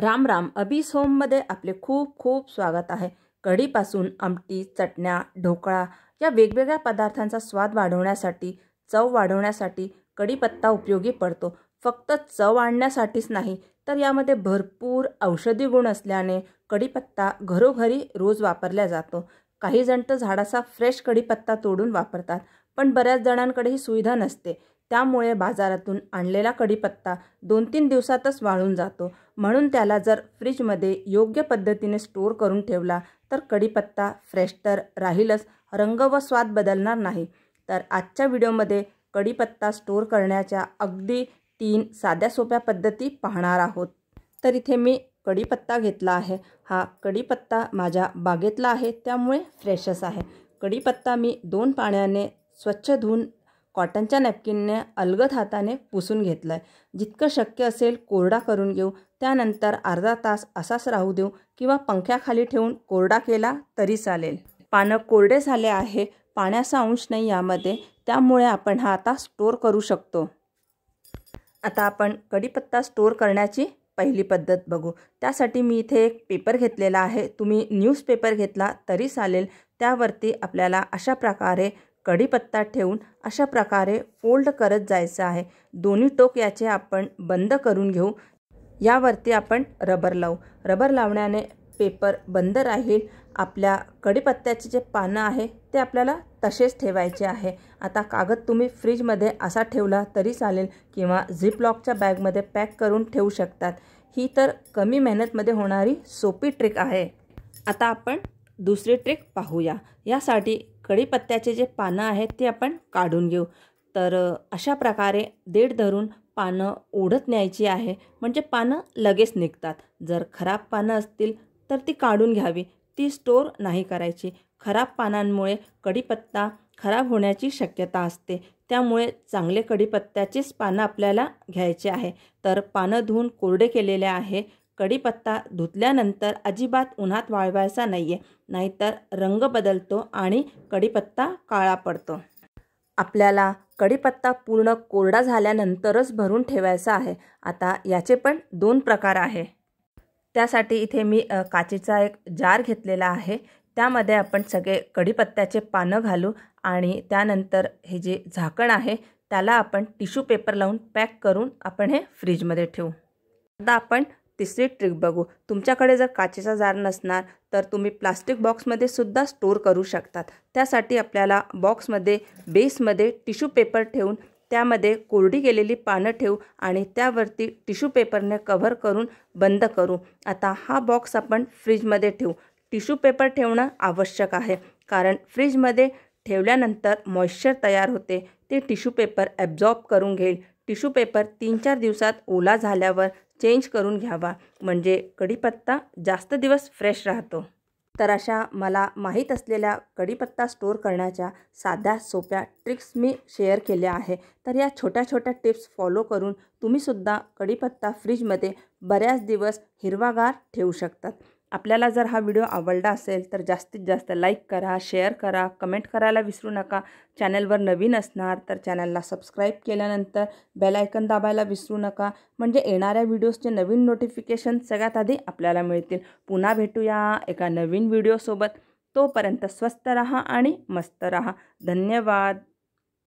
राम राम. अभीस होममध्ये आपले खूप खूप स्वागत आहे. कढीपासून आमटी, चटण्या, ढोकळा या वेगवेगळ्या पदार्थांचा स्वाद वाढवण्यासाठी, चव वाढवण्यासाठी कढीपत्ता उपयोगी पडतो. फक्त चव आणण्यासाठीच नाही तर यामध्ये भरपूर औषधी गुण असल्याने कढीपत्ता घरोघरी रोज वापरला जातो. काही जण तर झाडाचा फ्रेश कढीपत्ता तोडून वापरतात, पण बऱ्याच जणांकडे ही सुविधा नसते. त्यामुळे बाजारातून आणलेला कढीपत्ता 2-3 दिवसातच वाळून जातो. म्हणून त्याला जर फ्रीजमध्ये योग्य पद्धतीने स्टोर करून ठेवला तर कढीपत्ता फ्रेश तर राहीलच, रंग व स्वाद बदलणार नाही. तर आजच्या व्हिडिओमध्ये कढीपत्ता स्टोर करण्याच्या अगदी 3 साध्या सोप्या पद्धती पाहणार आहोत. तर इथे मी कढीपत्ता घेतला आहे. हा कढीपत्ता माझ्या बागेतला आहे, त्यामुळे फ्रेशच आहे. कढीपत्ता मी 2 पाण्याने स्वच्छ धुवून कॉटनच्या नॅपकिनने अलगद हाताने पुसून घेतला आहे. जितकं शक्य असेल कोरडा करून घेऊ. त्यानंतर अर्धा तास असाच राहू देऊ किंवा पंख्याखाली ठेवून कोरडा केला तरी चालेल. पानं कोरडे झाले आहे, पाण्याचा अंश नाही यामध्ये, त्यामुळे आपण हा आता स्टोर करू शकतो. आता आपण कढीपत्ता स्टोर करण्याची पहिली पद्धत बघू. त्यासाठी मी इथे एक पेपर घेतलेला आहे. तुम्ही न्यूजपेपर घेतला तरी चालेल. त्यावरती आपल्याला अशा प्रकारे कढीपत्ता ठेवून अशा प्रकारे फोल्ड करत जायचं आहे. दोन्ही टोक याचे आपण बंद करून घेऊ. यावरती आपण रबर लावू. रबर लावण्याने पेपर बंद राहील. आपल्या कढीपत्त्याचे जे पानं आहे ते आपल्याला तसेच ठेवायचे आहे. आता कागद तुम्ही फ्रीजमध्ये असा ठेवला तरी चालेल किंवा झिपलॉकच्या बॅगमध्ये पॅक करून ठेवू शकतात. ही तर कमी मेहनतमध्ये होणारी सोपी ट्रिक आहे. आता आपण दुसरी ट्रिक पाहूया. यासाठी कढीपत्त्याचे जे पानं आहेत ते आपण काढून घेऊ. तर अशा प्रकारे देठ धरून पानं ओढत न्यायची आहे, म्हणजे पानं लगेच निघतात. जर खराब पानं असतील तर ती काढून घ्यावी, ती स्टोर नाही करायची. खराब पानांमुळे कढीपत्ता खराब होण्याची शक्यता असते. त्यामुळे चांगले कढीपत्त्याचीच पानं आपल्याला घ्यायचे आहे. तर पानं धुवून कोरडे केलेले आहे. कढीपत्ता धुतल्यानंतर अजिबात उन्हात वाळवायचा नाही आहे, नाहीतर रंग बदलतो आणि कढीपत्ता काळा पडतो. आपल्याला कढीपत्ता पूर्ण कोरडा झाल्यानंतरच भरून ठेवायचा आहे. आता याचे पण 2 प्रकार आहे. त्यासाठी इथे मी काचेचा एक जार घेतलेला आहे. त्यामध्ये आपण सगळे कढीपत्त्याचे पानं घालू आणि त्यानंतर हे जे झाकण आहे त्याला आपण टिश्यू पेपर लावून पॅक करून आपण हे फ्रीजमध्ये ठेवू. आता आपण तिसरी ट्रिक बघू. तुमच्याकडे जर काचेचा जार नसणार तर तुम्ही प्लास्टिक बॉक्समध्ये सुद्धा स्टोर करू शकतात. त्यासाठी आपल्याला बॉक्समध्ये बेसमध्ये टिश्यू पेपर ठेवून त्यामध्ये कोरडी गेलेली पानं ठेवू आणि त्यावरती टिश्यू पेपरने कव्हर करून बंद करू. आता हा बॉक्स आपण फ्रीजमध्ये ठेवू. टिश्यू पेपर ठेवणं आवश्यक आहे, कारण फ्रीजमध्ये ठेवल्यानंतर मॉइश्चर तयार होते, ते टिश्यू पेपर ॲब्झॉर्ब करून घेईल. टिश्यू पेपर 3-4 दिवसात ओला झाल्यावर चेंज करून घ्यावा, म्हणजे कढीपत्ता जास्त दिवस फ्रेश राहतो. तर अशा मला माहीत असलेल्या कढीपत्ता स्टोर करण्याच्या साध्या सोप्या ट्रिक्स मी शेअर केल्या आहे. तर या छोट्या छोट्या टिप्स फॉलो करून तुम्हीसुद्धा कढीपत्ता फ्रीजमध्ये बऱ्याच दिवस हिरवागार ठेवू शकतात. आपल्याला जर हा व्हिडिओ आवडला असेल तर जास्तीत जास्त लाईक करा, शेअर करा, कमेंट करायला विसरू नका. चॅनलवर नवीन असणार तर चॅनलला सबस्क्राईब केल्यानंतर बेल आयकन दाबायला विसरू नका, म्हणजे येणाऱ्या व्हिडिओजचे नवीन नोटिफिकेशन सगळ्यात आधी आपल्याला मिळतील. पुन्हा भेटूया एका नवीन व्हिडिओसोबत. तोपर्यंत स्वस्त रहा आणि मस्त रहा. धन्यवाद.